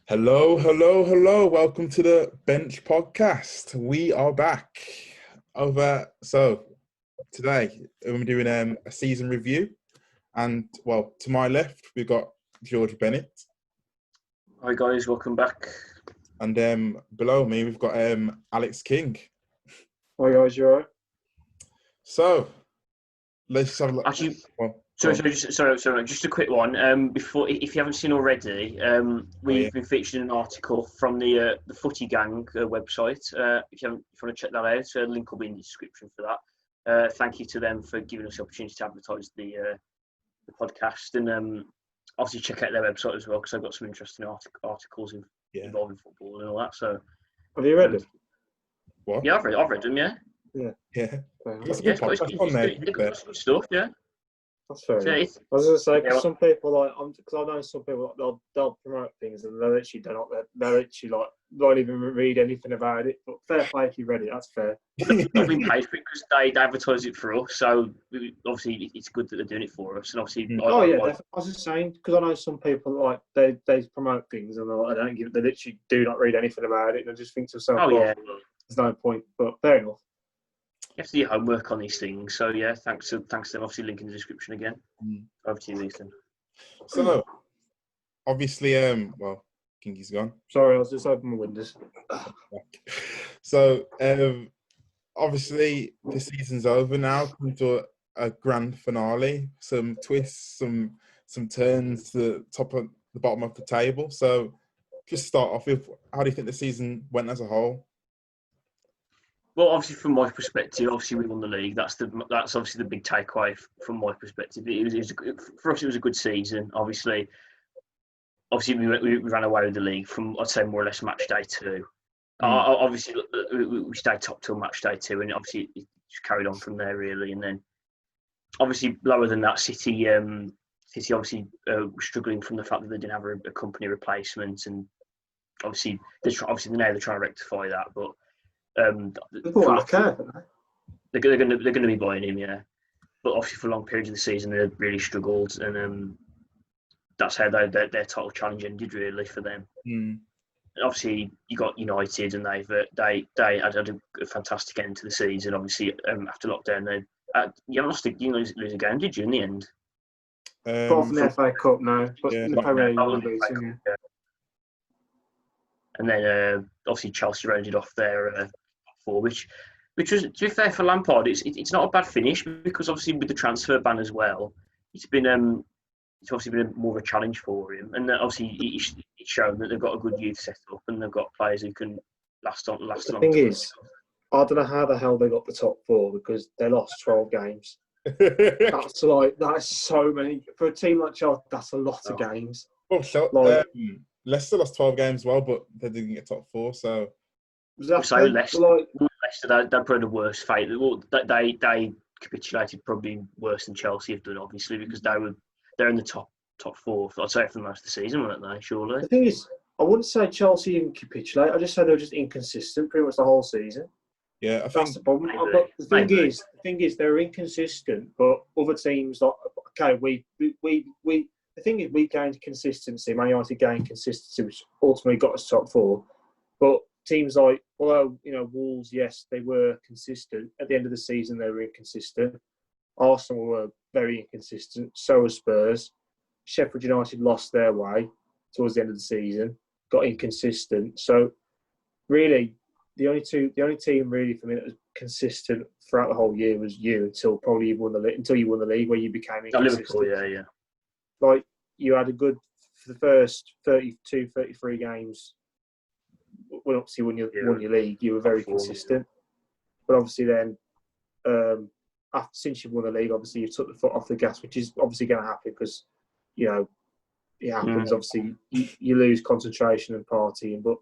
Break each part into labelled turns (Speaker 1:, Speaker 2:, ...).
Speaker 1: Hello, hello, hello. Welcome to the Bench Podcast. We are back today we're doing a season review. And well, to my left, we've got George Bennett.
Speaker 2: Hi guys, welcome back.
Speaker 1: And below me, we've got Alex King.
Speaker 3: Hi guys, you alright?
Speaker 1: So, let's just have a look.
Speaker 2: Actually,
Speaker 1: Well,
Speaker 2: sorry, just a quick one. Before, if you haven't seen already, we've been featured in an article from the Footy Gang website. If you want to check that out, the link will be in the description for that. Thank you to them for giving us the opportunity to advertise the podcast, and obviously check out their website as well because I've got some interesting articles involving football and all that. So,
Speaker 3: have you read them?
Speaker 1: What?
Speaker 2: Yeah, I've read them. Yeah.
Speaker 1: Yeah.
Speaker 2: It's good stuff. Yeah.
Speaker 3: That's fair enough. I was going to say, because some people because I know some people they'll promote things and they'll actually not even read anything about it. But fair play if you read it, that's fair.
Speaker 2: We've been paid for it because they advertise it for us, so obviously it's good that they're doing it for us. And obviously,
Speaker 3: I was just saying because I know some people they promote things and they literally do not read anything about it and they just think to themselves, there's no point. But fair enough.
Speaker 2: You have to do your homework on these things. So, yeah, thanks to them. Obviously, link in the description again. Over to you, Ethan.
Speaker 1: So, obviously, Kingy's gone.
Speaker 3: Sorry, I was just opening my windows.
Speaker 1: So, obviously, the season's over now. Come to a grand finale. Some twists, some turns to the bottom of the table. So, just start off with, how do you think the season went as a whole?
Speaker 2: Well, obviously, from my perspective, obviously we won the league. That's obviously the big takeaway from my perspective. For us, it was a good season. Obviously, we ran away with the league from, I'd say, more or less match day 2. Obviously, we stayed top till match day 2, and obviously it just carried on from there really. And then, obviously, lower than that, City obviously were struggling from the fact that they didn't have a company replacement, and obviously now they're trying to rectify that, but. They're going to be buying him, yeah. But obviously, for long periods of the season, they really struggled, and that's how their title challenge ended, really, for them. And obviously, you got United, and they had a fantastic end to the season. Obviously, after lockdown, you didn't lose a game, did you? In the end,
Speaker 3: apart from the FA Cup, no. But in the Premier League,
Speaker 2: yeah. And then obviously Chelsea rounded off their 4, which was, to be fair for Lampard, it's not a bad finish because obviously with the transfer ban as well, it's obviously been more of a challenge for him, and obviously it's shown that they've got a good youth set up and they've got players who can last on.
Speaker 3: The thing is, I don't know how the hell they got the top 4 because they lost 12 games. That's so many for a team like Chelsea. That's a lot of games.
Speaker 1: Well, Leicester lost 12 games, but they didn't get top 4. So
Speaker 2: Leicester, they're probably the worst fate. They capitulated probably worse than Chelsea have done, obviously, because they're in the top 4. I'd say for most of the season, weren't they? Surely.
Speaker 3: The thing is, I wouldn't say Chelsea even capitulate. I just said they were just inconsistent pretty much the whole season.
Speaker 1: Yeah, I think
Speaker 3: that's the problem. But the thing is, they're inconsistent. But other teams, the thing is, we gained consistency. Man United gained consistency, which ultimately got us top 4. But teams like, Wolves, yes, they were consistent. At the end of the season, they were inconsistent. Arsenal were very inconsistent. So were Spurs. Sheffield United lost their way towards the end of the season, got inconsistent. So, really, the only team really for me that was consistent throughout the whole year was you until you won the league, where you became inconsistent.
Speaker 2: Liverpool, yeah.
Speaker 3: Like, you had a good, for the first 32, 33 games, when obviously when you won your league, you were very consistent. But obviously then, since you won the league, obviously you took the foot off the gas, which is obviously going to happen because, it happens. Obviously, you lose concentration and partying. But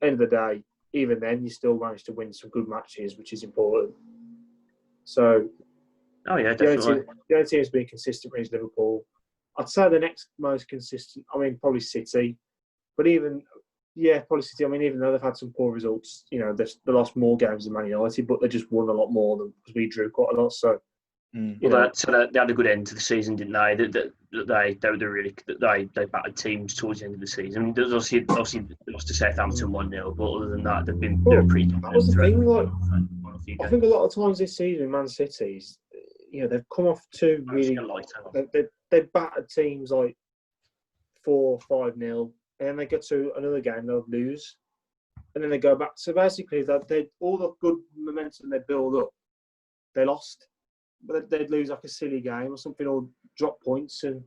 Speaker 3: end of the day, even then, you still managed to win some good matches, which is important. So,
Speaker 2: definitely.
Speaker 3: The only team that's been consistent is Liverpool. I'd say the next most consistent, probably City. But probably City. Even though they've had some poor results, they lost more games than Man United, but they just won a lot more than because we drew quite a lot. So
Speaker 2: Well, they had a good end to the season, didn't they? They battered teams towards the end of the season. I mean, there's obviously they lost to Southampton 1-0, but other than that, they were pretty dominant.
Speaker 3: That was the thing. Like,
Speaker 2: I
Speaker 3: I think a lot of times this season, Man City's, they've come off two really. They battered teams like 4-5-0, and then they get to another game, they'll lose, and then they go back. So basically, they all the good momentum they build up, they lost. But they'd lose like a silly game or something, or drop points. And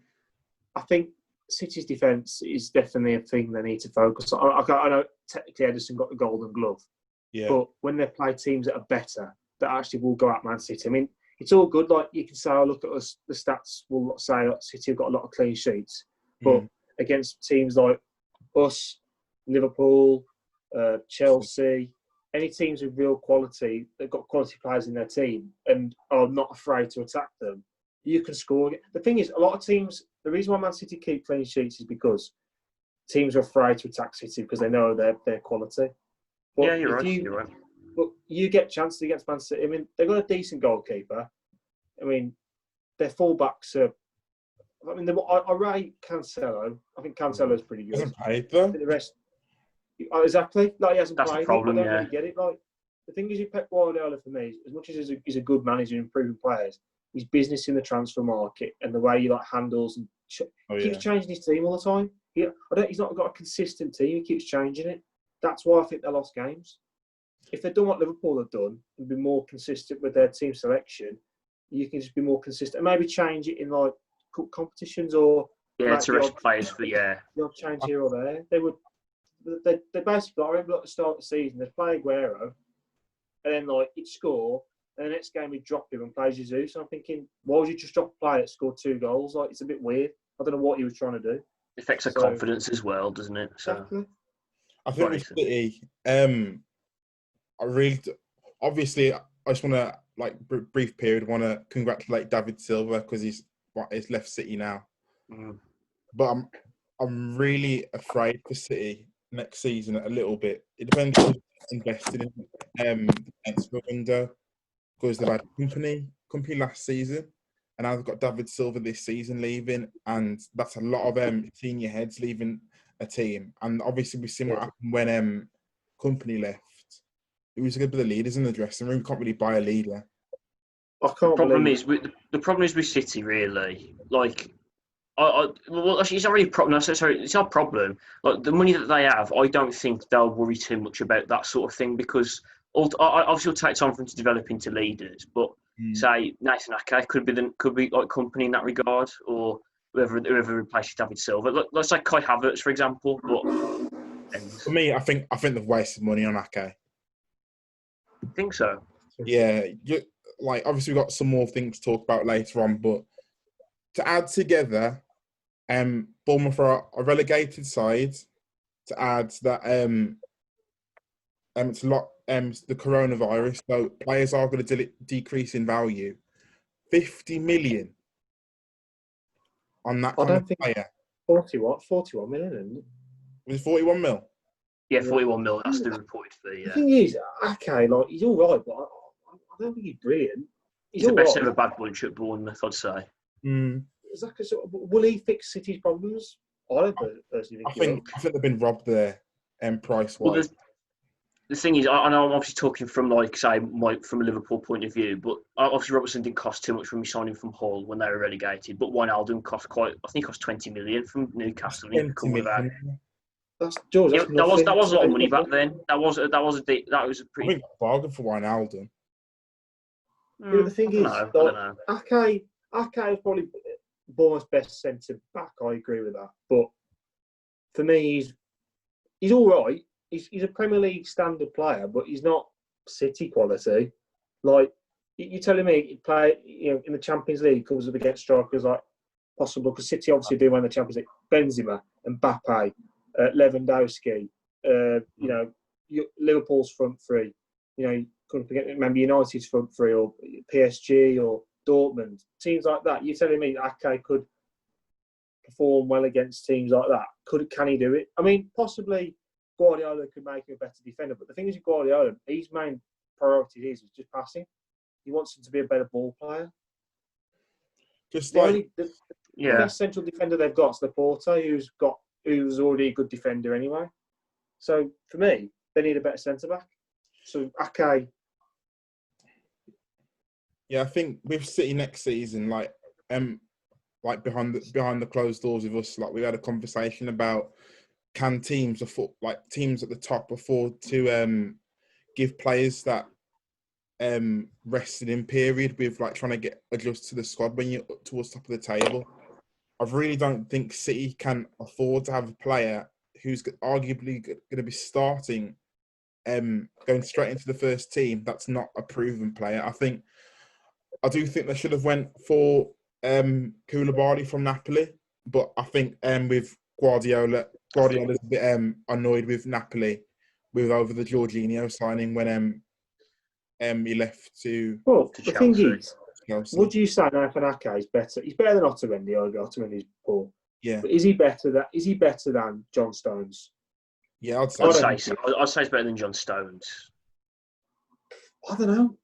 Speaker 3: I think City's defence is definitely a thing they need to focus on. I know technically Henderson got the Golden Glove, but when they play teams that are better, that actually will go at Man City. I mean, it's all good. Like, you can say, oh, look at us. The stats will say that City have got a lot of clean sheets, but against teams like us, Liverpool, Chelsea. Any teams with real quality, they've got quality players in their team and are not afraid to attack them, you can score. The thing is, a lot of teams, the reason why Man City keep clean sheets is because teams are afraid to attack City because they know their quality. But
Speaker 2: you're right.
Speaker 3: But you get chances against Man City. I mean, they've got a decent goalkeeper. I mean, their fullbacks are. I mean, I rate Cancelo. I think Cancelo's pretty good.
Speaker 1: Hasn't played though.
Speaker 3: The rest. Exactly. Like, he hasn't
Speaker 2: That's
Speaker 3: played.
Speaker 2: the problem,
Speaker 3: I don't really get it. Like, the thing is, with Pep Guardiola, for me, as much as he's a good manager and improving players, his business in the transfer market and the way he handles and keeps changing his team all the time. He's not got a consistent team. He keeps changing it. That's why I think they lost games. If they'd done what Liverpool have done and be more consistent with their team selection, you can just be more consistent and maybe change it in like cup competitions or
Speaker 2: to rest players for
Speaker 3: they'll change here or there. They would. They basically, I remember at the start of the season, they'd play Aguero, and then he'd score, and the next game he'd drop him and play Jesus. And I'm thinking, why would you just drop a player that scored 2 goals? Like, it's a bit weird. I don't know what he was trying to do.
Speaker 2: It affects their confidence as well, doesn't it?
Speaker 3: Exactly.
Speaker 1: I think with City, obviously, I just want to, brief period, want to congratulate David Silva because he's left City now. But I'm really afraid for City next season a little bit. It depends who's invested in the transfer window, because they've had company last season, and now they've got David Silva this season leaving, and that's a lot of senior heads leaving a team. And obviously we've seen what happened when company left. It was going to be the leaders in the dressing room. You can't really buy a leader.
Speaker 2: The problem is with City, really. Well, actually, it's not really a problem. No, sorry, it's not a problem. Like, the money that they have, I don't think they'll worry too much about that sort of thing, because obviously it'll take time for them to develop into leaders. But say Nathan Ake could be like company in that regard, or whoever replaces David Silva. Let's say Kai Havertz, for example. But
Speaker 1: for me, I think they've wasted money on Ake.
Speaker 2: I think so.
Speaker 1: Yeah, obviously we've got some more things to talk about later on, but to add together, Bournemouth are a relegated side. To add that, it's a lot. The coronavirus, so players are going to decrease in value. 50 million on that kind of player.
Speaker 3: 41 million, isn't it?
Speaker 1: Was it 41 mil?
Speaker 2: Yeah, 41 mil. That's the reported fee.
Speaker 3: The thing is, okay, he's all right, but I don't think he's brilliant.
Speaker 2: He's the best ever bad bunch at Bournemouth, I'd say.
Speaker 3: Exactly. So, will he fix City's problems? I don't personally think.
Speaker 1: I think they've been robbed there, price wise.
Speaker 2: Well, the thing is, I know I'm obviously talking from from a Liverpool point of view, but obviously Robertson didn't cost too much from me signing from Hull when they were relegated. But Wijnaldum cost I think, 20 million from Newcastle.
Speaker 3: That's George.
Speaker 2: Yeah, that was a lot of money back then. That was a pretty.
Speaker 1: I think a bargain for Wijnaldum.
Speaker 3: The thing is, I don't know. Ake is probably Bournemouth's best centre back. I agree with that. But for me, he's all right. He's a Premier League standard player, but he's not City quality. Like, you're telling me he'd play, in the Champions League, comes up against strikers like possible, because City obviously do win the Champions League. Benzema, Mbappe, Lewandowski, Liverpool's front three. You couldn't forget, remember United's front three, or PSG, or Dortmund, teams like that. You're telling me Ake could perform well against teams like that? Can he do it? I mean, possibly Guardiola could make him a better defender, but the thing is with Guardiola, his main priority is just passing. He wants him to be a better ball player.
Speaker 1: Just
Speaker 3: The
Speaker 1: like
Speaker 3: only the best central defender they've got is Laporte, who's already a good defender anyway. So for me, they need a better centre back. So Ake.
Speaker 1: Yeah, I think with City next season, like behind the closed doors with us, like we had a conversation about can teams at the top afford to give players that rested in period with like trying to get adjust to the squad when you're towards top of the table. I really don't think City can afford to have a player who's arguably going to be starting, going straight into the first team. That's not a proven player. I do think they should have went for Koulibaly from Napoli, but I think with Guardiola's a bit annoyed with Napoli over the Jorginho signing when he left to.
Speaker 3: Well,
Speaker 2: to
Speaker 3: the
Speaker 2: Chelsea.
Speaker 3: thing is,
Speaker 1: Chelsea.
Speaker 3: would you say Nathan Ake is better? He's better than Otamendi. Otamendi's poor.
Speaker 1: Yeah.
Speaker 3: But is he better than John Stones?
Speaker 1: Yeah, I'd say.
Speaker 2: I'd say it's better than John Stones.
Speaker 3: I don't know.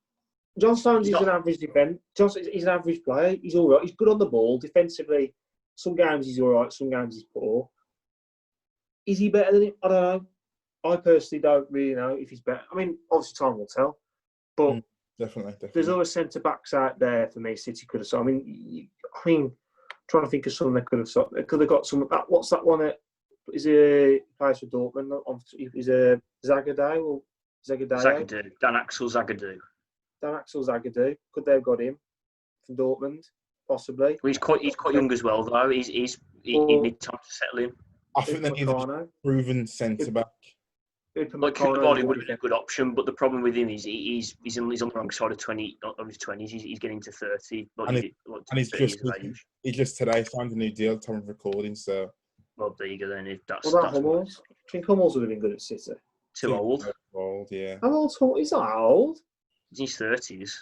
Speaker 3: John Stones is an average defender. He's an average player. He's all right. He's good on the ball. Defensively, some games he's all right. Some games he's poor. Is he better than him? I don't know. I personally don't really know if he's better. I mean, obviously time will tell. But
Speaker 1: definitely.
Speaker 3: There's other centre backs out there for me. City could have. I mean, trying to think of someone they could have. They could have got some. What's that one? Is a plays for Dortmund? Is a Zagadou or
Speaker 2: Zagadou? Dan Axel Zagadou.
Speaker 3: Dan Axel Zagadou. Could they have got him from Dortmund? Possibly.
Speaker 2: Well, he's quite young as well, though. He needs time to settle in.
Speaker 1: I think they need a proven centre back.
Speaker 2: Like Koulibaly would have been a good option, but the problem with him is he's on the wrong side of his 20s. He's getting to 30.
Speaker 1: He just today signed a new deal time of recording. So
Speaker 2: well, there you go. Then if that's
Speaker 3: what about Hummels? I think Hummels would have been good at City.
Speaker 2: Too old.
Speaker 1: Old, yeah.
Speaker 3: How old? He's not old.
Speaker 2: He's 30s.
Speaker 3: Is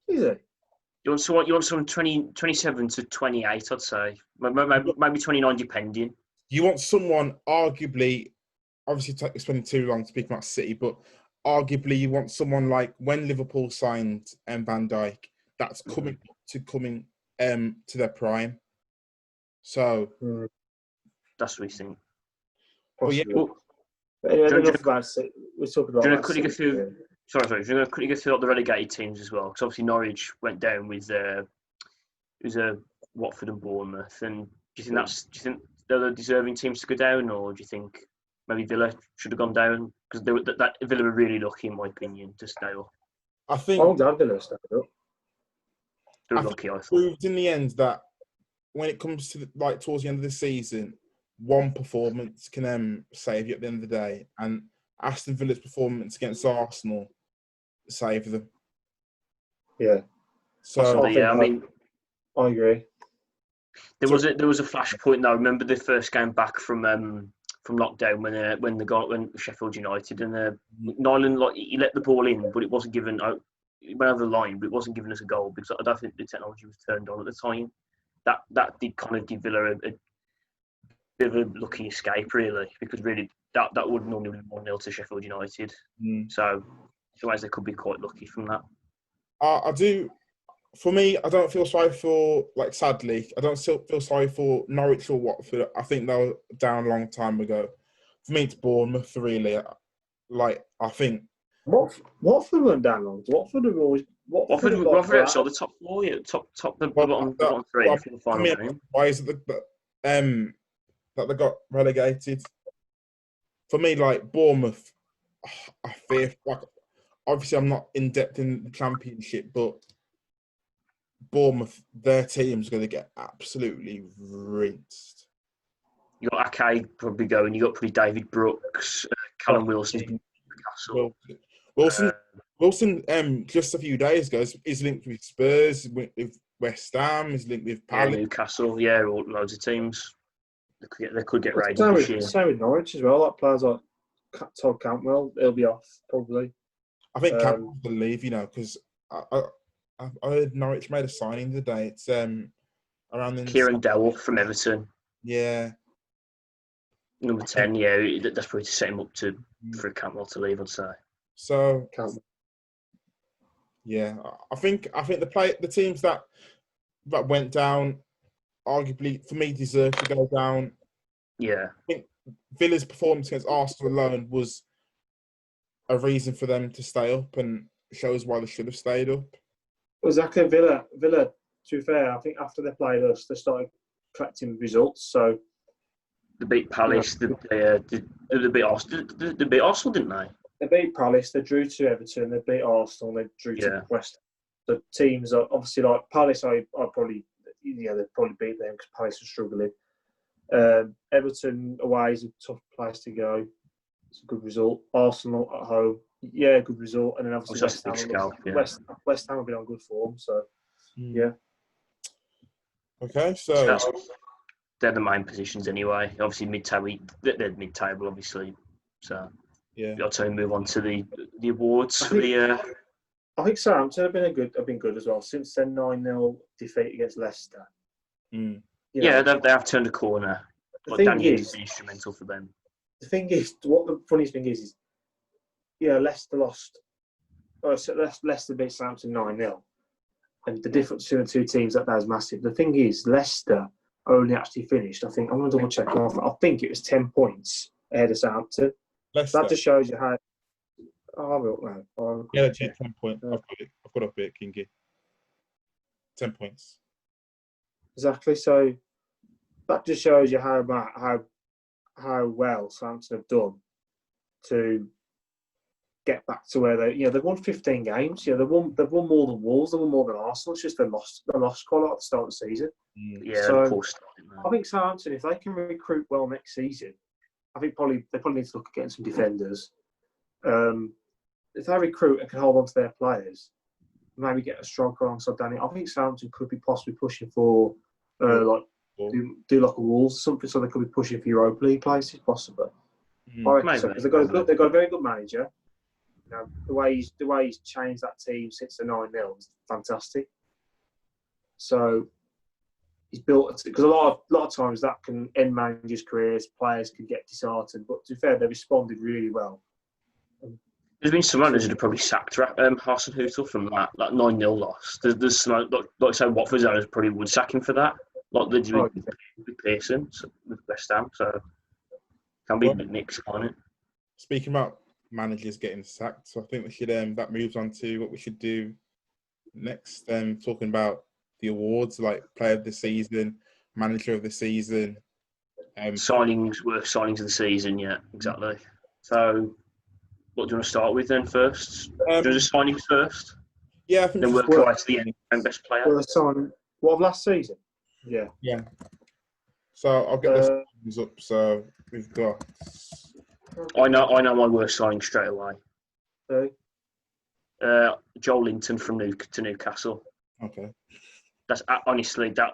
Speaker 3: he?
Speaker 2: You want someone 27 to 28, I'd say. Maybe 29, depending.
Speaker 1: You want someone arguably. Obviously, it's been too long speaking about City, but arguably you want someone like when Liverpool signed Van Dijk, that's coming to their prime. So
Speaker 2: that's what we think.
Speaker 1: Well, yeah.
Speaker 3: Enough about City. We're talking about.
Speaker 2: Do you want to quickly go through the relegated teams as well? Because obviously Norwich went down with Watford and Bournemouth. And do you think they're the deserving teams to go down, or do you think maybe Villa should have gone down? Because Villa were really lucky, in my opinion, to stay up.
Speaker 1: I think.
Speaker 3: I'm glad Villa stayed up.
Speaker 2: They were lucky, I thought.
Speaker 1: Proved in the end that when it comes to towards the end of the season, one performance can save you at the end of the day, and Aston Villa's performance against Arsenal saved them.
Speaker 3: Yeah.
Speaker 1: So
Speaker 3: I agree.
Speaker 2: There was a flashpoint. Now, I remember the first game back from lockdown when they got Sheffield United and Nyland, he let the ball in, but it wasn't given out. It went over the line, but it wasn't giving us a goal because I don't think the technology was turned on at the time. That did kind of give Villa a bit of a lucky escape, really, because really that would normally be 1-0 to Sheffield United. So, otherwise they could be quite lucky from that.
Speaker 1: I do. For me, I don't feel sorry for, sadly, I don't still feel sorry for Norwich or Watford. I think they were down a long time ago. For me, it's Bournemouth, really. I think.
Speaker 3: Watford weren't down long. Watford have always.
Speaker 2: Watford outside the top four, the bottom three.
Speaker 1: Why is it that they got relegated? For me, Bournemouth, I fear. Obviously, I'm not in depth in the Championship, but Bournemouth, their team's going to get absolutely rinsed.
Speaker 2: You got Ake probably going. You got probably David Brooks, Callum Wilson, Newcastle.
Speaker 1: Wilson. Just a few days ago, is linked with Spurs, with West Ham, is linked with Palace,
Speaker 2: Newcastle. Yeah, loads of teams. They could get raided this year.
Speaker 3: Same with Norwich as well. Players like Todd Cantwell, he'll be off probably.
Speaker 1: I think Cantwell will leave, because I heard Norwich made a signing today. It's around
Speaker 2: Kieran Dowell from Everton.
Speaker 1: Yeah.
Speaker 2: Number 10, yeah. That's probably to set him up for Cantwell to leave, I'd say.
Speaker 1: So, yeah, I think the teams that that went down, arguably for me, deserved to go down.
Speaker 2: Yeah.
Speaker 1: I think Villa's performance against Arsenal alone was a reason for them to stay up, and shows why they should have stayed up.
Speaker 3: Exactly, Villa. To be fair, I think after they played us, they started collecting results. So
Speaker 2: They beat Palace. They beat Arsenal. They beat Arsenal, didn't they?
Speaker 3: they beat Palace. They drew to Everton. They beat Arsenal. They drew to West. The teams are obviously like Palace. I probably they'd probably beat them because Palace are struggling. Everton away is a tough place to go. It's a good result. Arsenal at home, good result. And then obviously West Ham have been on good form. So yeah.
Speaker 1: Okay, so
Speaker 2: they're the main positions anyway. Obviously mid-table. They're mid-table, obviously. So I'll tell you move on to the awards for the year.
Speaker 3: I think Southampton have been good as well since their 9-0 defeat against Leicester.
Speaker 1: Mm.
Speaker 2: They have turned a corner.
Speaker 3: The thing is,
Speaker 2: been instrumental for them.
Speaker 3: The thing is, what the funniest thing is Leicester lost. Leicester beat Southampton 9-0, and the difference between the two teams that is massive. The thing is, Leicester only actually finished. I think I'm going to double check. I think it was 10 points ahead of Southampton.
Speaker 1: Leicester.
Speaker 3: That just shows you how. Oh, I don't know.
Speaker 1: Yeah, 10 points. I've got it up here, Kingy. 10 points.
Speaker 3: Exactly. So that just shows you how well Southampton have done to get back to where they've won 15 games. They've won more than Wolves. They've won more than Arsenal. It's just they lost quite a lot at the start of the season. So I think Southampton, if they can recruit well next season, I think they probably need to look at getting some defenders. If they recruit and can hold on to their players, maybe get a striker alongside Danny, I think Southampton could be possibly pushing for do like a Wolves or something, so they could be pushing for Europa League places, possibly. I reckon so, because they've got a very good manager. The way he's changed that team since the 9-0 is fantastic. So he's built, because a lot of times that can end managers' careers. Players can get disheartened, but to be fair, they responded really well.
Speaker 2: There's been some managers that have probably sacked Hasenhüttl from that 9-0 loss. There's some, like say Watford's owners probably would sack him for that. Like they do with Pearson with West Ham, so can be mixed on it.
Speaker 1: Speaking about managers getting sacked, so I think we should that moves on to what we should do next. Talking about the awards like Player of the Season, Manager of the Season,
Speaker 2: signings of the season. Yeah, exactly. So, what do you want to start with then first? Do you want to do signings first?
Speaker 1: Yeah, I think
Speaker 2: then work our way to the end and best player.
Speaker 3: What of last season? Yeah.
Speaker 1: Yeah. So I'll get the signings up. So we've got.
Speaker 2: I know my worst signing straight away. Joel Linton from to Newcastle.
Speaker 1: Okay.
Speaker 2: That's honestly they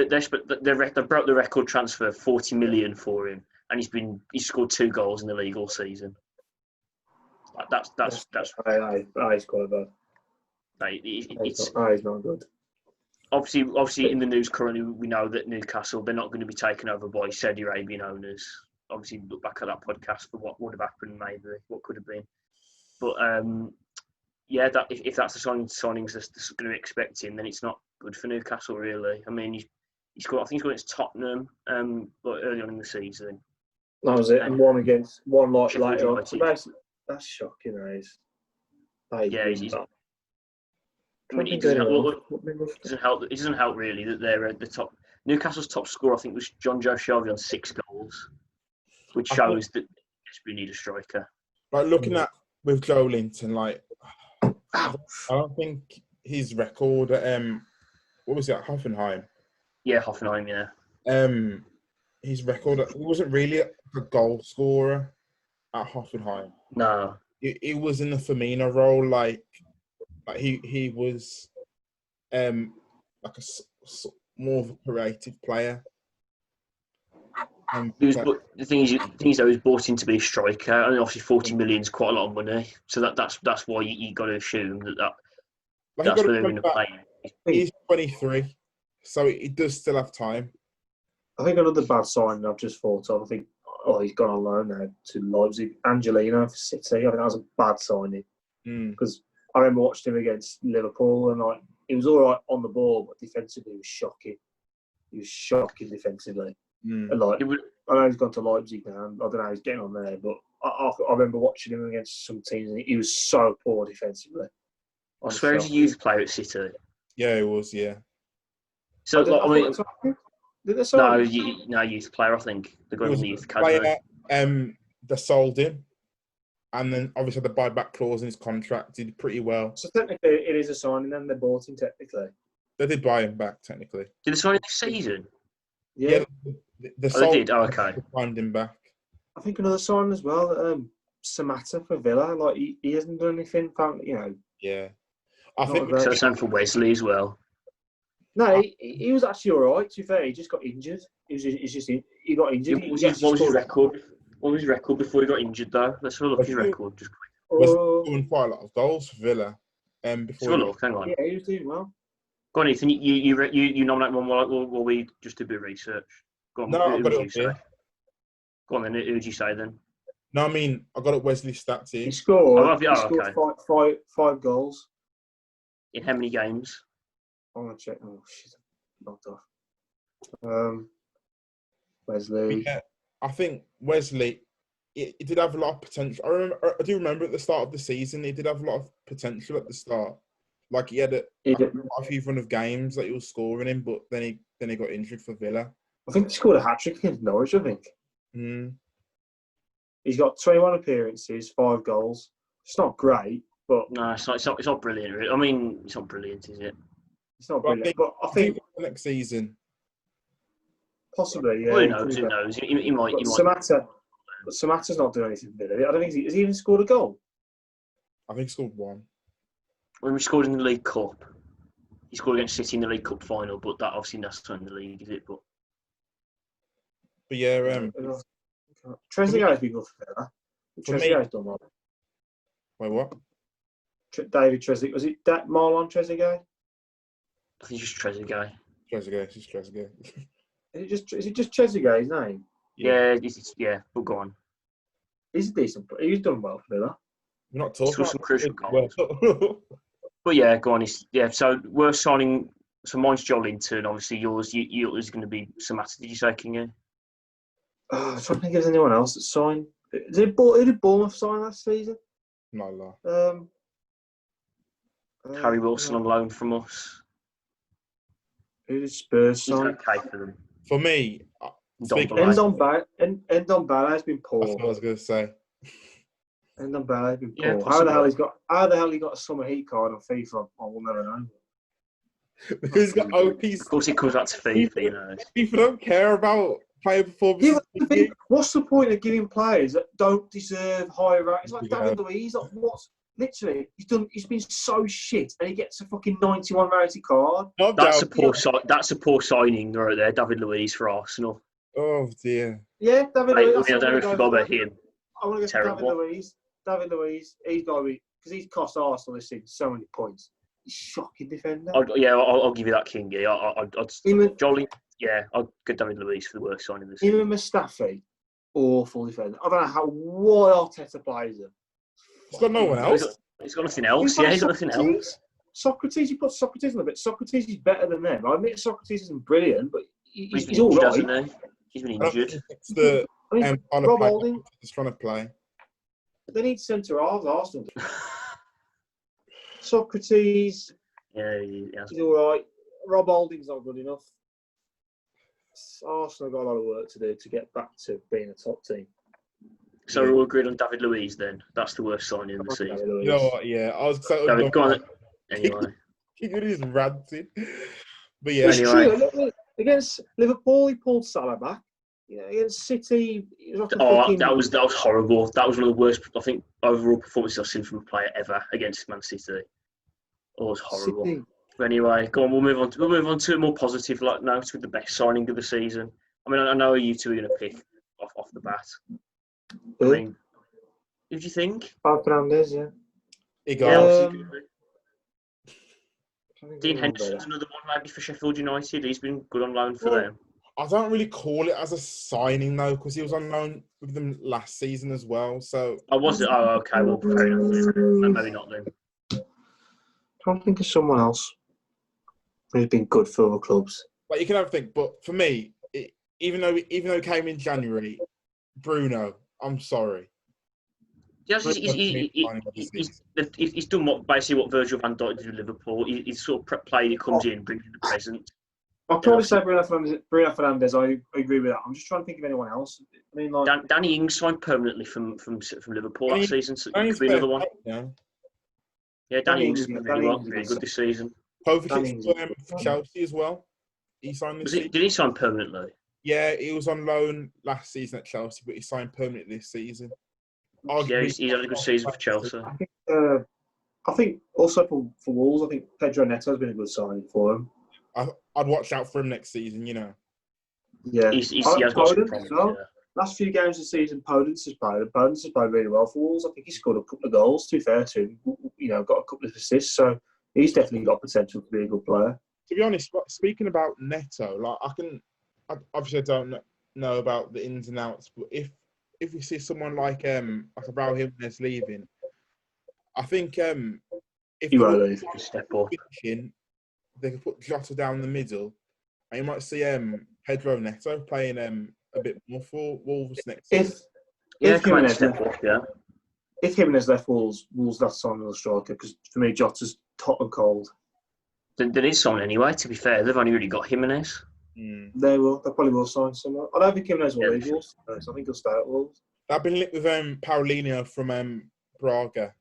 Speaker 2: broke the record transfer 40 million for him, and he's scored 2 goals in the league all season. That's
Speaker 3: quite bad.
Speaker 2: It's
Speaker 3: not good.
Speaker 2: Obviously, in the news currently, we know that Newcastle, they're not going to be taken over by Saudi Arabian owners. Obviously, look back at that podcast for what would have happened, maybe what could have been. But if that's the signings that's going to be expecting, then it's not good for Newcastle, really. I mean, he's got against Tottenham, early on in the season.
Speaker 3: That was it, and one later on. So that's shocking,
Speaker 2: it doesn't help really that they're at the top. Newcastle's top scorer, I think, was John Joe Shelby on 6 goals, which shows that we need a striker.
Speaker 1: Like looking at with Joe Linton, like I don't think his record at what was it at Hoffenheim?
Speaker 2: Yeah, Hoffenheim. Yeah.
Speaker 1: His record, he wasn't really a goal scorer at Hoffenheim.
Speaker 2: No.
Speaker 1: He was in the Firmino role, like he was like a more of a creative player.
Speaker 2: But the thing is, he was bought in to be a striker, and obviously 40 million is quite a lot of money. So that's why you got to assume that's where they're going to play.
Speaker 1: He's 23, so he does still have time.
Speaker 3: I think another bad sign I've just thought of. I think he's gone on loan now to Leipzig. Angelino for City. I think that was a bad signing because I remember watching him against Liverpool, and he was all right on the ball, but defensively he was shocking. He was shocking defensively. And like, I know he's gone to Leipzig now. And I don't know how he's getting on there, but I remember watching him against some teams, and he was so poor defensively.
Speaker 2: I swear he's a youth player at City.
Speaker 1: Yeah, it was. Yeah.
Speaker 2: So
Speaker 3: did they sign him?
Speaker 2: no youth player. I think they're going on the youth
Speaker 1: player,
Speaker 2: academy.
Speaker 1: they sold him, and then obviously the buyback clause in his contract did pretty well.
Speaker 3: So technically, it is a signing. Then they bought him. Technically,
Speaker 1: they did buy him back. Technically,
Speaker 2: did they sign him this season?
Speaker 3: Yeah,
Speaker 1: they sold.
Speaker 2: They did. Oh, okay.
Speaker 1: They signed him back.
Speaker 3: I think another sign as well. Samata for Villa. Like he hasn't done anything.
Speaker 1: Yeah, I think
Speaker 2: so. Same for Wesley as well.
Speaker 3: No, he was actually all right. To be fair, he just got injured. He got injured.
Speaker 2: What was his record? What was his record before he got injured, though? Let's have a look at his record. Just quick.
Speaker 1: Was doing quite a lot of goals for Villa. Before.
Speaker 2: Look, hang on.
Speaker 3: Yeah, he was doing well.
Speaker 2: Go on, Ethan. You nominate one while we just do a bit of research. Go on.
Speaker 1: No, I've got it up here.
Speaker 2: Go on then. Who would you say then?
Speaker 1: No, I mean I got it. Wesley's stats here.
Speaker 3: He scored.
Speaker 2: He
Speaker 3: scored five goals.
Speaker 2: In how many games?
Speaker 3: I'm gonna check. Oh shit, knocked off. Wesley.
Speaker 1: Yeah, I think Wesley. He did have a lot of potential. I do remember at the start of the season, he did have a lot of potential at the start. Like he had a few run of games that he was scoring in, but then he got injured for Villa.
Speaker 3: I think he scored a hat-trick against Norwich, I think. He's got 21 appearances, 5 goals. It's not great, but...
Speaker 2: No, it's not brilliant. I mean, it's not brilliant, is it?
Speaker 3: It's not brilliant, but I think
Speaker 1: next season...
Speaker 3: Possibly, yeah.
Speaker 2: Well, who knows? He might...
Speaker 3: Samata's not doing anything with it. I don't think has he even scored a goal?
Speaker 1: I think he scored 1.
Speaker 2: When we scored in the League Cup, he scored against City in the League Cup final, but that obviously that's not in the league, is it? But
Speaker 1: yeah,
Speaker 3: Trezeguet's been good for Villa. Trezeguet's done well.
Speaker 1: Wait, what?
Speaker 3: David Trezeguet. Was it that Marlon Trezeguet?
Speaker 2: I think it's just Trezeguet.
Speaker 1: Trezeguet, it's Trezeguet.
Speaker 3: Is it just Trezeguet, his name?
Speaker 2: Yeah, but go on.
Speaker 3: He's decent. He's done well for Villa.
Speaker 1: We're not talking about
Speaker 2: some crucial goals. But yeah, go on. So we're signing. So mine's Joelinton. Obviously, yours is going to be Samata. Did you say, Kingy?
Speaker 3: I'm trying to think if there's anyone else that signed. Who did Bournemouth sign last season?
Speaker 1: Not a lot.
Speaker 2: Harry Wilson on loan from us.
Speaker 3: Who did Spurs sign?
Speaker 2: Okay for them.
Speaker 1: For me,
Speaker 3: Endon Bale has been poor.
Speaker 1: That's what I was going to say.
Speaker 3: Endon Bale has been poor.
Speaker 2: Yeah,
Speaker 3: how the hell he got a summer heat card on FIFA? I will never know.
Speaker 1: Because he's got OPs.
Speaker 2: Of course, it comes back to FIFA, you know.
Speaker 1: People don't care about player performance.
Speaker 3: Yeah, what's the point of giving players that don't deserve higher ratings? It's like David Luiz. Literally, he's been so shit, and he gets a fucking 91 rated card.
Speaker 2: That's a poor signing right there, David Luiz for Arsenal.
Speaker 1: Oh dear.
Speaker 3: Yeah, David Luiz.
Speaker 2: I don't know if you forgot about him.
Speaker 3: I want to go for David Luiz. He's got to be, because he's cost Arsenal this season so many points. He's shocking defender.
Speaker 2: I'll give you that, Kingy. I'd get David Luiz for the worst signing this season.
Speaker 3: Even Mustafi, awful defender. I don't know why Arteta plays him.
Speaker 1: He's got no one else.
Speaker 2: He's got nothing else. He's got nothing else.
Speaker 3: Socrates, you put Socrates on a bit. Socrates is better than them. I admit Socrates isn't brilliant, but he's all right.
Speaker 2: Hasn't he? He's been injured.
Speaker 1: It's the
Speaker 3: Rob Holding.
Speaker 1: He's trying to play.
Speaker 3: They need centre halves, Arsenal. Socrates.
Speaker 2: Yeah, he's
Speaker 3: all right. Rob Holding's not good enough. Arsenal got a lot of work to do to get back to being a top team.
Speaker 2: So we're all agreed on David Luiz then. That's the worst signing in the season.
Speaker 1: You know what? Yeah, I was excited.
Speaker 2: David, go on. Anyway.
Speaker 1: He's ranting. But yeah,
Speaker 3: anyway. True. Against Liverpool, he pulled Salah back. Yeah, against City, it was like
Speaker 2: that was horrible. That was one of the worst, I think, overall performances I've seen from a player ever against Man City. It was horrible. City. But anyway, go on. We'll move on to a more positive note with the best signing of the season. I mean, I know you two are going to pick off the bat. I mean, who do you think?
Speaker 3: Fernandes, yeah.
Speaker 2: Dean Henderson's another one maybe for Sheffield United. He's been good on loan for them.
Speaker 1: I don't really call it as a signing though, because he was on loan with them last season as well. So
Speaker 2: was it? Oh, okay. Well, fair enough. Maybe not then.
Speaker 3: I don't think it's someone else. He's been good for other clubs.
Speaker 1: Like you can have a think, but for me, even though it came in January, Bruno, I'm sorry.
Speaker 2: Yes, he's done basically what Virgil van Dijk did with Liverpool. He's sort of player who comes in, brings in the present.
Speaker 3: I'll probably say Bruno Fernandes. I agree with that. I'm just trying to think of anyone else. I mean, like
Speaker 2: Danny Ings signed permanently from Liverpool last season, so it could be another one. Yeah, Danny Ings has been really good this season.
Speaker 1: Kovacic for Chelsea as well. He signed this season.
Speaker 2: Did he sign permanently?
Speaker 1: Yeah, he was on loan last season at Chelsea, but he signed permanently this season.
Speaker 2: Yeah, he's had a good season for Chelsea.
Speaker 3: I think also for Wolves, I think Pedro Neto has been a good signing for him.
Speaker 1: I'd watch out for him next season, you know.
Speaker 3: Yeah,
Speaker 2: he has got some promise,
Speaker 3: well. Yeah. Last few games of the season, Podence has played really well for Wolves. I think he scored a couple of goals, to be fair to him. You know, got a couple of assists, so he's definitely got potential to be a good player.
Speaker 1: To be honest, speaking about Neto, like obviously I don't know about the ins and outs, but if we see someone like Raul Jimenez leaving, I think if
Speaker 3: he won't leave.
Speaker 2: Step up.
Speaker 1: They could put Jota down the middle, and you might see Pedro Neto playing a bit more for Wolves next season.
Speaker 3: If Jimenez left Wolves left sign another striker, because for me Jota's hot and cold.
Speaker 2: They need someone anyway. To be fair, they've only really got Jimenez.
Speaker 3: They probably will sign someone. I don't think Jimenez will leave Wolves, so I think he'll stay at Wolves.
Speaker 1: I've been linked with Paulinho from Braga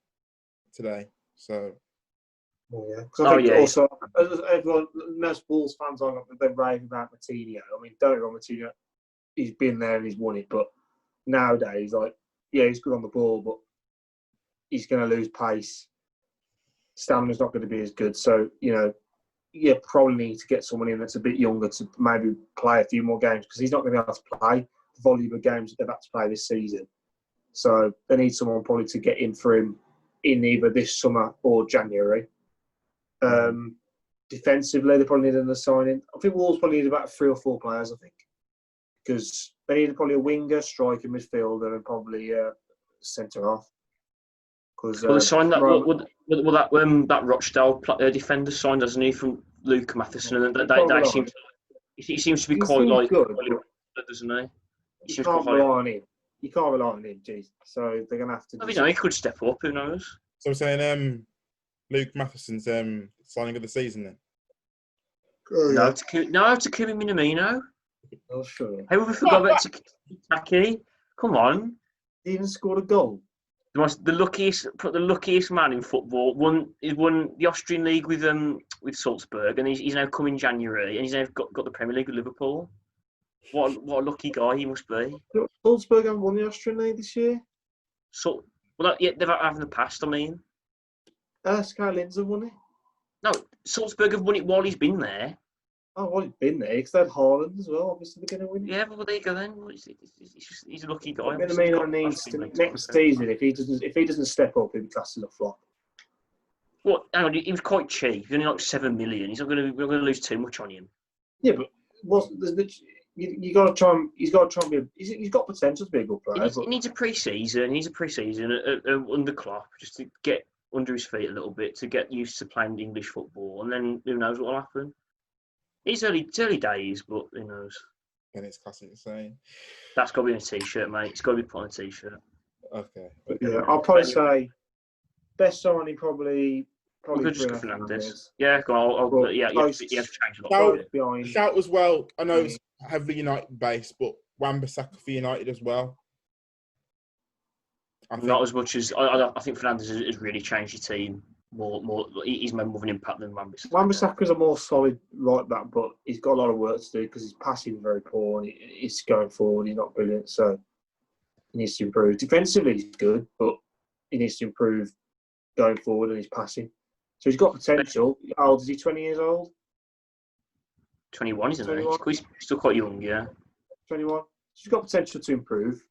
Speaker 1: today, so.
Speaker 3: Yeah, because I think also everyone, most Wolves fans are they're raving about Martinho. I mean, don't get me wrong, Martinho, he's been there and he's won it, but nowadays, like, yeah, he's good on the ball, but he's going to lose pace. Stamina's not going to be as good, so you know, probably need to get someone in that's a bit younger to maybe play a few more games because he's not going to be able to play the volume of games that they've had to play this season. So they need someone probably to get in for him in either this summer or January. Defensively, they probably need another signing. I think Wolves probably need about 3 or 4 players, I think. Because they need probably a winger, striker, midfielder, and probably centre-half.
Speaker 2: Well, they signed that. That Rochdale defender signed, hasn't he, from Luke Matheson? And he seems to be quite like good, doesn't he?
Speaker 3: You can't rely on him. You can't rely on him, geez. So they're going to have to.
Speaker 2: He could step up. Who knows?
Speaker 1: So I'm saying, Luke Matheson's signing of the season then.
Speaker 2: No, to Kimi Minamino.
Speaker 3: Oh, sure.
Speaker 2: How have we forgot about Taki? Come on.
Speaker 3: He even scored a goal.
Speaker 2: The luckiest man in football. Won the Austrian League with Salzburg, and he's now come in January, and he's now got the Premier League with Liverpool. What a lucky guy he must be.
Speaker 3: Salzburg haven't won the Austrian League this year.
Speaker 2: They've had in the past. I mean,
Speaker 3: Sky Lindsay won it.
Speaker 2: No, Salzburg have won it while he's been there.
Speaker 3: Oh, well, he's been there because they had Haaland as well. Obviously, they're going to win it.
Speaker 2: Yeah, well, there you go then. He's a lucky guy.
Speaker 3: Needs next season, if he doesn't step up, he'll be classed as a flop.
Speaker 2: What? Hang on, he was quite cheap. He's only like 7 million. He's not going to lose too much on him.
Speaker 3: Yeah, but you got to try and he's got to try and be. He's got potential to be a good player.
Speaker 2: He needs a pre-season. He needs a pre-season under Klopp just to get under his feet a little bit, to get used to playing English football, and then who knows what will happen. It's early days, but who knows?
Speaker 1: And it's classic saying.
Speaker 2: That's got to be in a t-shirt, mate. It's got to be put on a t-shirt.
Speaker 1: Okay.
Speaker 3: Yeah, I'll probably say best signing probably
Speaker 2: Bruno Fernandes. Yeah, go on. You have to change a lot.
Speaker 1: Shout as well. I know it's heavily United based, but Wan-Bissaka for United as well.
Speaker 2: Not as much as I think Fernandes has really changed the team. He's made more of an impact than Wan-Bissaka.
Speaker 3: Wan-Bissaka's a more solid right back, but he's got a lot of work to do because his passing is very poor and he's going forward. He's not brilliant, so he needs to improve. Defensively, he's good, but he needs to improve going forward and his passing. So he's got potential. How old is he? 20 years old?
Speaker 2: 21, isn't he? He's still quite young, yeah.
Speaker 3: 21. He's got potential to improve,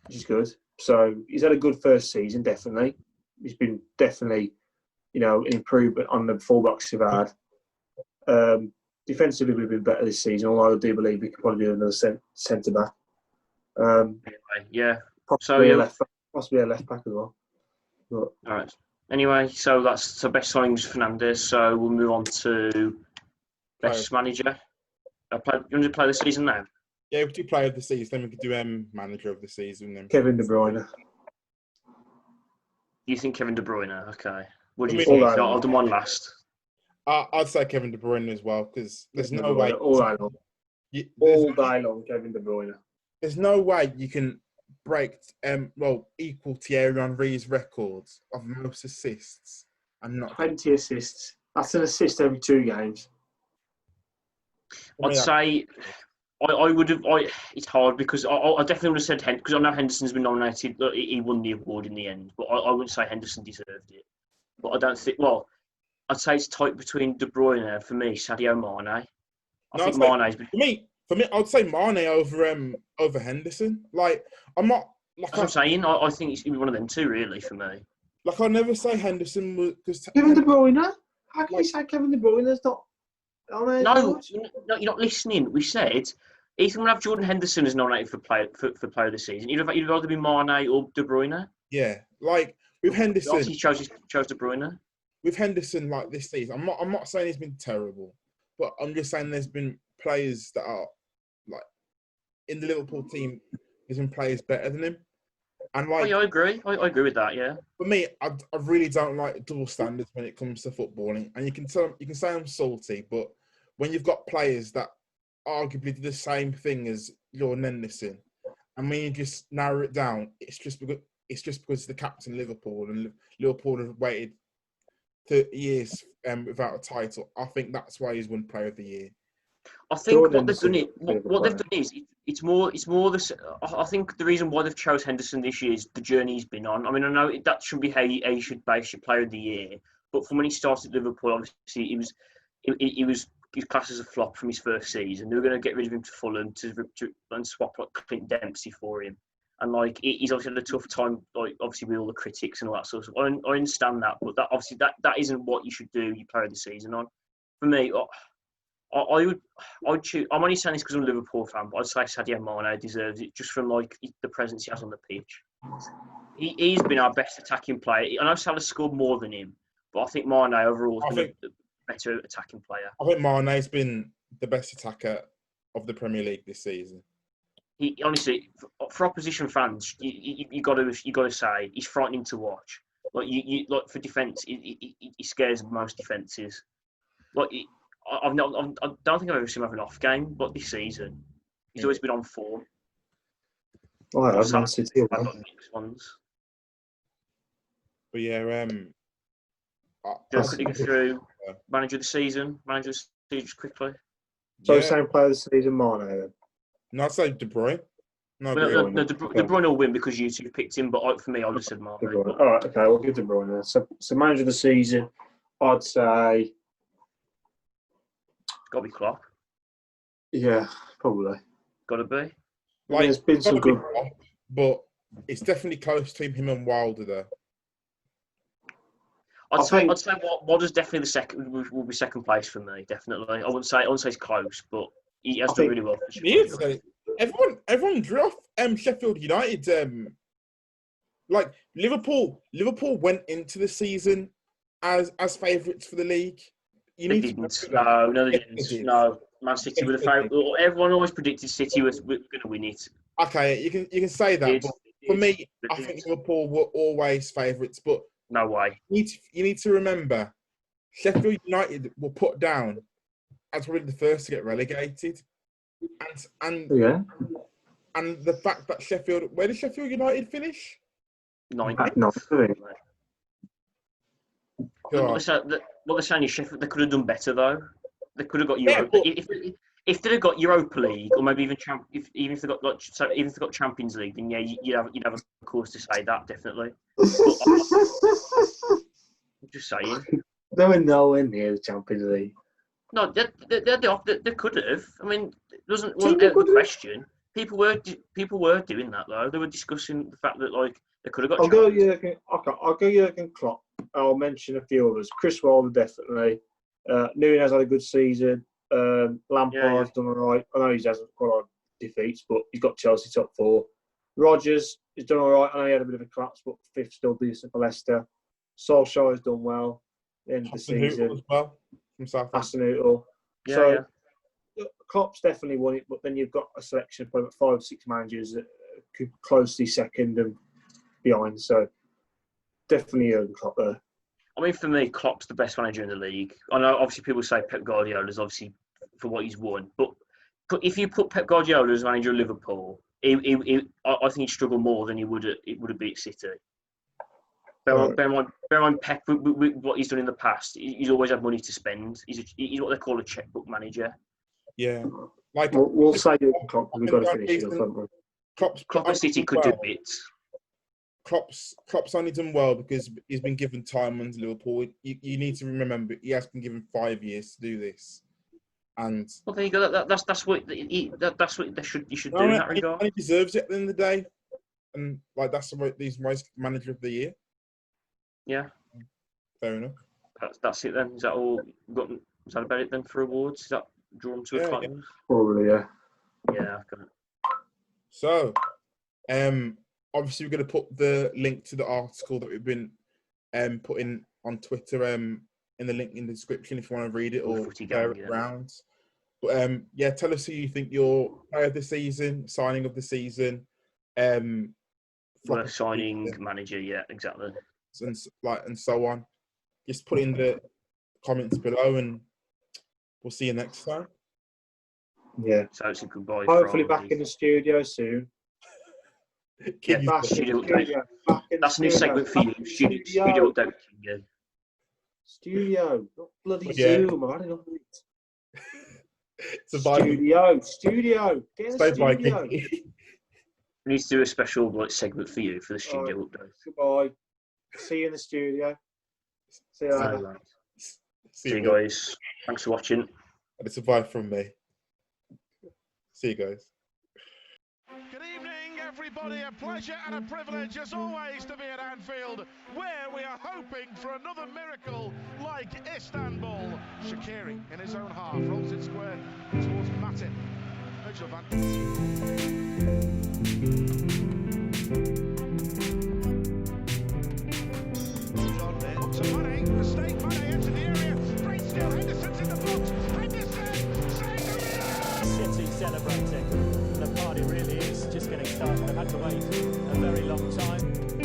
Speaker 3: which is good. So he's had a good first season, definitely. He's been definitely, an improvement on the fullbacks we've had. Defensively, we've been better this season, although I do believe we could probably do another centre back.
Speaker 2: Yeah.
Speaker 3: Possibly a left back as well. But,
Speaker 2: all right. Anyway, so that's best signings Fernandes. So we'll move on to Best manager. You want to play the season now?
Speaker 1: Yeah, we could do player of the season, then we could do manager of the season. Then
Speaker 3: Kevin De Bruyne.
Speaker 2: You think Kevin De Bruyne? Okay. What do
Speaker 1: I
Speaker 2: you
Speaker 1: mean,
Speaker 2: think? I'll do one last.
Speaker 1: I'd say Kevin De Bruyne as well because there's no way.
Speaker 3: All day long. All day long, Kevin De Bruyne.
Speaker 1: There's no way you can break, equal Thierry Henry's records of most assists and not
Speaker 3: 20 assists. That's an assist every 2 games.
Speaker 2: I'd say I would have. It's hard because I definitely would have said because I know Henderson's been nominated. He won the award in the end, but I wouldn't say Henderson deserved it. But I don't think. Well, I'd say it's tight between De Bruyne and for me, Sadio Mane. I think Mane's been.
Speaker 1: For me, I'd say Mane over Henderson. Like I'm not. Like
Speaker 2: That's what I'm saying. I think it's going to be one of them two, really, for me.
Speaker 1: Like I'll never say Henderson was because
Speaker 3: Kevin De Bruyne. How can you say Kevin De Bruyne's not?
Speaker 2: No, you're not listening. We said Ethan would have Jordan Henderson as nominated for player of the season. You'd either be Mane or De Bruyne.
Speaker 1: Yeah, like with Henderson,
Speaker 2: he chose De Bruyne.
Speaker 1: With Henderson, like this season, I'm not saying he's been terrible, but I'm just saying there's been players that are like in the Liverpool team. There's been players better than him, and like
Speaker 2: I agree. I agree with that. Yeah.
Speaker 1: For me, I really don't like double standards when it comes to footballing, and you can say I'm salty, but when you've got players that arguably do the same thing as Jordan Henderson, and when you just narrow it down, it's just because the captain of Liverpool and Liverpool have waited 30 years without a title. I think that's why he's won Player of the Year.
Speaker 2: I think what they've done is it's more this. I think the reason why they've chose Henderson this year is the journey he's been on. I mean, I know that should be how you should base your Player of the Year, but from when he started at Liverpool, obviously he was classed as a flop from his first season. They were going to get rid of him to Fulham and swap like Clint Dempsey for him, and like he's obviously had a tough time, like obviously with all the critics and all that sort of stuff. I understand that, but that obviously that isn't what you should do your Player of the Season on. For me, I'd choose. I'm only saying this because I'm a Liverpool fan, but I'd say Sadio Mane deserves it just from like the presence he has on the pitch. He's been our best attacking player. I know Salah scored more than him, but I think Mane overall has been a better attacking player. I
Speaker 1: think Mane's been the best attacker of the Premier League this season.
Speaker 2: He honestly, for opposition fans, you got to say he's frightening to watch. Like like for defence, he scares most defences. Like I don't think I've ever seen him have an off game, but this season he's always been on form.
Speaker 3: Oh, that's Man City.
Speaker 2: Ones.
Speaker 1: But yeah,
Speaker 2: just quickly go through manager of the season just quickly.
Speaker 3: So same Player of the Season, Mane then?
Speaker 1: No, I'd say De Bruyne.
Speaker 2: No, De Bruyne will win because you two picked him, but for me, I just said Mane.
Speaker 3: All right, okay, we'll give De Bruyne then. So manager of the season, I'd say.
Speaker 2: Got to be Klopp.
Speaker 3: Yeah, probably.
Speaker 2: Got to be.
Speaker 1: Like,
Speaker 3: there's been some good,
Speaker 1: Klopp, but it's definitely close between him and Wilder there.
Speaker 2: I'd say Wilder's definitely the second. Will be second place for me, definitely. I wouldn't say it's close, but he has done really well.
Speaker 1: He is. Everyone drew off Sheffield United. Like Liverpool went into the season as favourites for the league.
Speaker 2: They didn't. No, they didn't. No, Man City were the favourite. Everyone always predicted City was going to win it.
Speaker 1: Okay, you can say that, but for me, I think Liverpool were always favourites. But
Speaker 2: no way.
Speaker 1: You need to remember, Sheffield United were put down as probably the first to get relegated, and the fact that where did Sheffield United finish?
Speaker 2: 9th. What they're saying is Sheffield. They could have done better though. They could have got Europa. If they'd have got Europa League, or maybe even if they got Champions League, then yeah, you'd have a cause to say that definitely. I'm just saying.
Speaker 3: They were nowhere near the Champions League.
Speaker 2: No, they could have. I mean, it wasn't out of the question. People were doing that though. They were discussing the fact that like they could have got.
Speaker 3: I'll go Jurgen Klopp. I'll mention a few others. Chris Wilder definitely. Nunes had a good season. Lampard's done all right. I know he has quite a lot of defeats, but he's got Chelsea top 4. Rodgers has done all right. I know he had a bit of a collapse, but 5th still decent for Leicester. Solskjaer has done well at the end of the season.
Speaker 1: As well, from Southampton.
Speaker 3: Hasenhuttl. So Klopp's definitely won it, but then you've got a selection of probably 5 or 6 managers that could closely second and behind. So definitely Jurgen Klopp there.
Speaker 2: I mean, for me, Klopp's the best manager in the league. I know, obviously, people say Pep Guardiola's obviously for what he's won, but if you put Pep Guardiola as manager of Liverpool, I think he'd struggle more than he would have beat City. Bear in mind, Pep, with what he's done in the past, he's always had money to spend. He's what they call a checkbook manager.
Speaker 1: Yeah. Like
Speaker 3: We'll say Jurgen Klopp, we've got to finish it, haven't we?
Speaker 2: Klopp and City could do bits.
Speaker 1: Klopp's only done well because he's been given time under Liverpool. You need to remember he has been given 5 years to do this, and
Speaker 2: well, there you go. That's what you should do in that regard.
Speaker 1: He deserves it at the end of the day, and like that's what he's most manager of the year.
Speaker 2: Yeah,
Speaker 1: fair enough.
Speaker 2: That's it then. Is that all? Is that about it then for awards? Is that drawn to a close?
Speaker 3: Yeah. Probably, yeah.
Speaker 2: Yeah, I've got it.
Speaker 1: So, obviously, we're going to put the link to the article that we've been putting on Twitter in the link in the description if you want to read it or share it around. But yeah, tell us who you think your player of the season, signing of the season,
Speaker 2: worst signing manager. Yeah, exactly.
Speaker 1: And so on. Just put in the comments below, and we'll see you next time.
Speaker 3: Yeah.
Speaker 2: So it's a goodbye.
Speaker 3: Hopefully back in the studio soon.
Speaker 2: Yeah, studio update. That's a new segment for you. Studio update. Yeah.
Speaker 3: Studio, not bloody Zoom. I've had enough of
Speaker 1: it.
Speaker 3: Studio. Get a studio.
Speaker 2: We need to do a special segment for you for the studio update.
Speaker 3: Goodbye. See you in the studio. See you later.
Speaker 2: See you guys. Thanks for watching.
Speaker 1: And it's a bye from me. See you guys.
Speaker 4: Good evening, everybody. A pleasure and a privilege, as always, to be at Anfield, where we are hoping for another miracle like Istanbul. Shaqiri in his own half rolls it square towards Matip. Virgil Mistake, Mane into the area. Great skill. Henderson's in the box. Henderson saved the
Speaker 5: City celebrating. The party really is just getting started. They've had to wait a very long time.